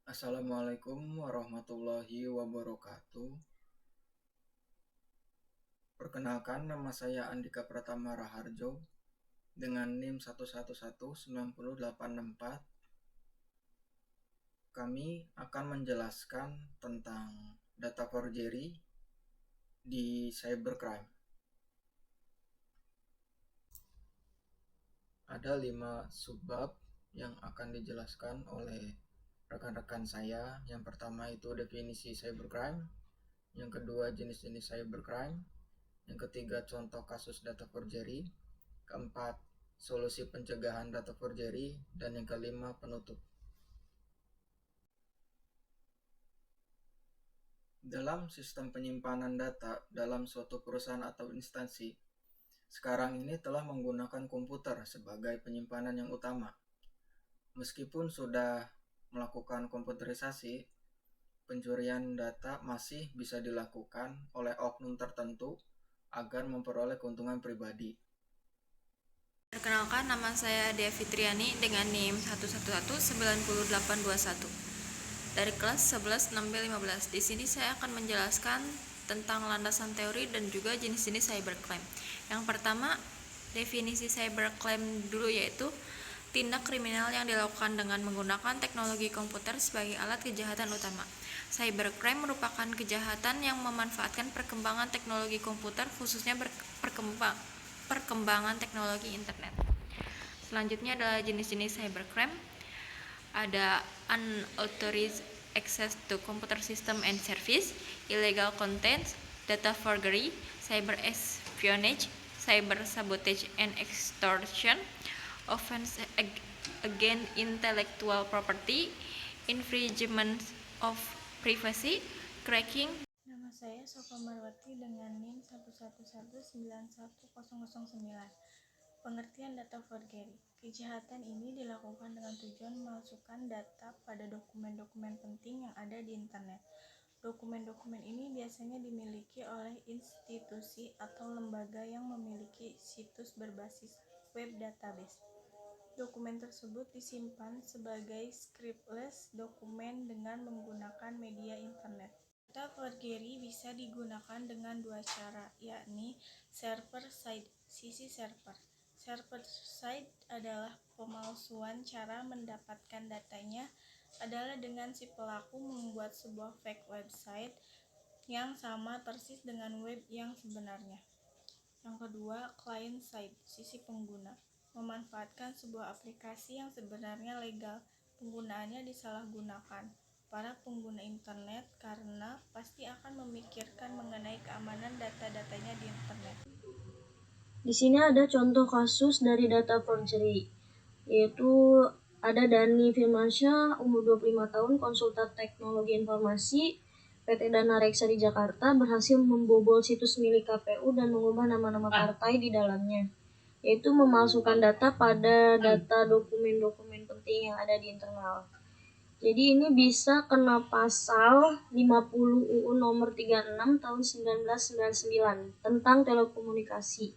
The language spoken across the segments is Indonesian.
Assalamualaikum warahmatullahi wabarakatuh. Perkenalkan, nama saya Andika Pratama Raharjo dengan NIM 1119084. Kami akan menjelaskan tentang data forgery di cybercrime. Ada 5 subbab yang akan dijelaskan oleh rekan-rekan saya. Yang pertama itu definisi cybercrime, yang kedua jenis-jenis cybercrime, yang ketiga contoh kasus data forgery, keempat solusi pencegahan data forgery, dan yang kelima penutup. Dalam sistem penyimpanan data dalam suatu perusahaan atau instansi, sekarang ini telah menggunakan komputer sebagai penyimpanan yang utama. Meskipun sudah melakukan komputerisasi, pencurian data masih bisa dilakukan oleh oknum tertentu agar memperoleh keuntungan pribadi. Perkenalkan, nama saya Dea Fitriani dengan NIM 111908821 dari kelas 11 6B15. Di sini saya akan menjelaskan tentang landasan teori dan juga jenis-jenis cybercrime. Yang pertama, definisi cybercrime dulu, yaitu tindak kriminal yang dilakukan dengan menggunakan teknologi komputer sebagai alat kejahatan utama. Cybercrime merupakan kejahatan yang memanfaatkan perkembangan teknologi komputer, khususnya perkembangan teknologi internet. Selanjutnya adalah jenis-jenis cybercrime. Ada unauthorized access to computer system and service, illegal content, data forgery, cyber espionage, cyber sabotage and extortion, offense against intellectual property, infringement of privacy, cracking. Nama saya Sofa Marwati dengan NIM 111911009. Pengertian data forgery. Kejahatan ini dilakukan dengan tujuan memasukkan data pada dokumen-dokumen penting yang ada di internet. Dokumen-dokumen ini biasanya dimiliki oleh institusi atau lembaga yang memiliki situs berbasis web database. Dokumen tersebut disimpan sebagai scriptless dokumen dengan menggunakan media internet. Data forgery bisa digunakan dengan dua cara, yakni server-side, sisi server. Server-side adalah pemalsuan. Cara mendapatkan datanya adalah dengan si pelaku membuat sebuah fake website yang sama persis dengan web yang sebenarnya. Yang kedua, client-side, sisi pengguna, memanfaatkan sebuah aplikasi yang sebenarnya legal. Penggunaannya disalahgunakan para pengguna internet karena pasti akan memikirkan mengenai keamanan data-datanya di internet. Di sini ada contoh kasus dari data forgery, yaitu ada Dani Firmansyah, umur 25 tahun, konsultan teknologi informasi, PT Dana Reksa di Jakarta, berhasil membobol situs milik KPU dan mengubah nama-nama partai di dalamnya, yaitu memalsukan data pada data dokumen-dokumen penting yang ada di internal. Jadi ini bisa kena pasal 50 UU nomor 36 tahun 1999 tentang telekomunikasi,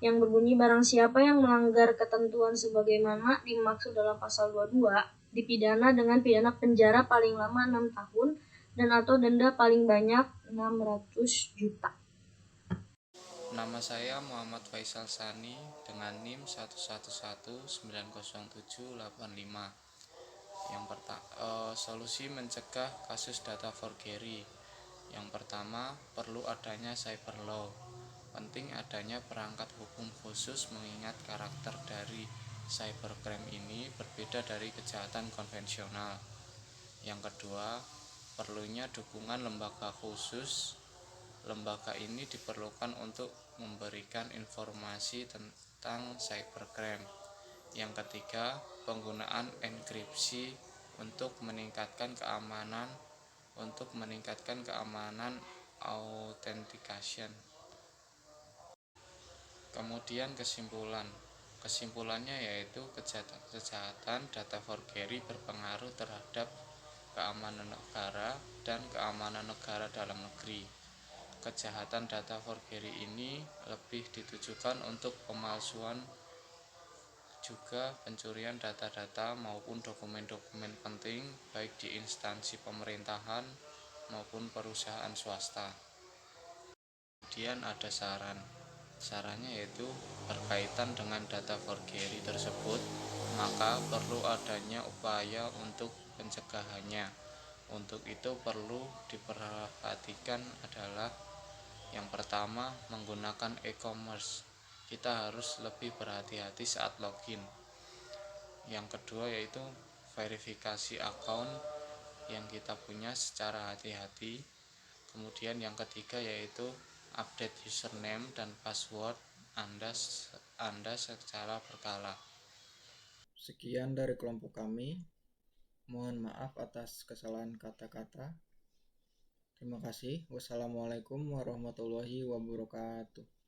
yang berbunyi barang siapa yang melanggar ketentuan sebagaimana dimaksud dalam pasal 22 dipidana dengan pidana penjara paling lama 6 tahun dan atau denda paling banyak 600 juta. Nama saya Muhammad Faisal Sani dengan NIM 111900785. Yang pertama, solusi mencegah kasus data forgery. Yang pertama, perlu adanya cyber law. Penting adanya perangkat hukum khusus mengingat karakter dari cybercrime ini berbeda dari kejahatan konvensional. Yang kedua, perlunya dukungan lembaga khusus. Lembaga ini diperlukan untuk memberikan informasi tentang cybercrime. Yang ketiga, penggunaan enkripsi untuk meningkatkan keamanan authentication. Kemudian kesimpulannya yaitu kejahatan data forgery berpengaruh terhadap keamanan negara dan keamanan negara dalam negeri. Kejahatan data forgery ini lebih ditujukan untuk pemalsuan juga pencurian data-data maupun dokumen-dokumen penting baik di instansi pemerintahan maupun perusahaan swasta. Kemudian ada sarannya yaitu berkaitan dengan data forgery tersebut, maka perlu adanya upaya untuk pencegahannya. Untuk itu perlu diperhatikan adalah yang pertama, menggunakan e-commerce. Kita harus lebih berhati-hati saat login. Yang kedua yaitu verifikasi akun yang kita punya secara hati-hati. Kemudian yang ketiga yaitu update username dan password Anda secara berkala. Sekian dari kelompok kami. Mohon maaf atas kesalahan kata-kata. Terima kasih. Wassalamualaikum warahmatullahi wabarakatuh.